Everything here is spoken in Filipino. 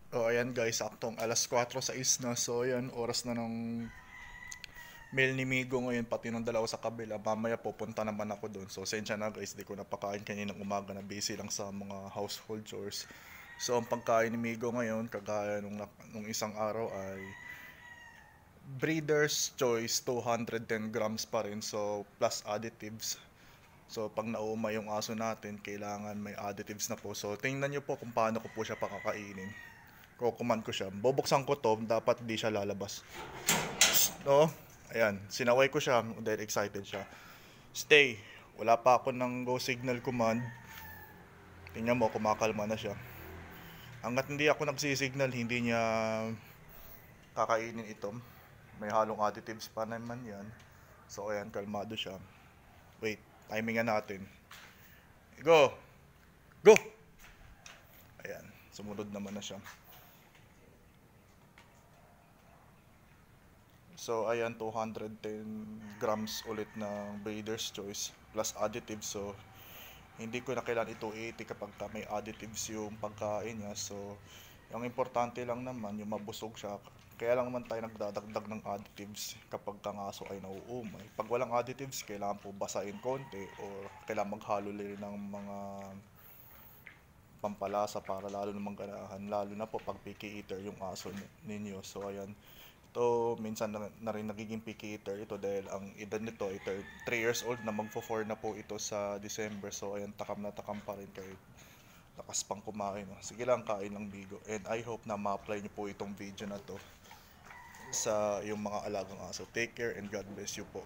O ayan guys, saktong alas 4:06 na. So ayan, oras na ng meal ni Migo ngayon, pati nung dalawa sa kabila. Mamaya pupunta naman ako doon. So sensya na guys, di ko napakain kaninang umaga, na busy lang sa mga household chores. So ang pagkain ni Migo ngayon, kagaya nung isang araw, ay Breeder's Choice 210 grams pa rin. So plus additives. So pag nauma yung aso natin, kailangan may additives na po. So tingnan nyo po kung paano ko po siya pakakainin. Kukuman ko siya. Bubuksan ko to, dapat di siya lalabas. No? Ayan, sinaway ko siya dahil excited siya. Stay. Wala pa ako ng go signal command. Tingnan mo, kumakalma na siya. Hanggat hindi ako nagsisignal, hindi niya kakainin ito. May halong additives pa naman yan. So ayan, kalmado siya. Wait, timingan natin. Go! Go! Ayan, sumunod naman na siya. So ayan, 210 grams ulit ng Breeder's Choice plus additives. So hindi ko na kailangan ito 80 kapag may additives yung pagkain niya. So yung importante lang naman yung mabusog siya. Kaya lang naman tayo nagdadagdag ng additives kapag kangaso ay nauumay. Pag walang additives, kailangan po basahin konti or kailangan maghalo rin ng mga pampalasa para lalo namang ganahan, lalo na po pag picky eater yung aso ninyo. So ayan, ito minsan na rin nagiging picky eater ito dahil ang edad nito ay 3 years old na, magfo 4 na po ito sa December. So ayan, takam na takam pa rin kayo, lakas pang kumain. Sige lang, kain ng bigo, and I hope na ma-apply nyo po itong video na to sa yung mga alagang aso. Take care and God bless you po.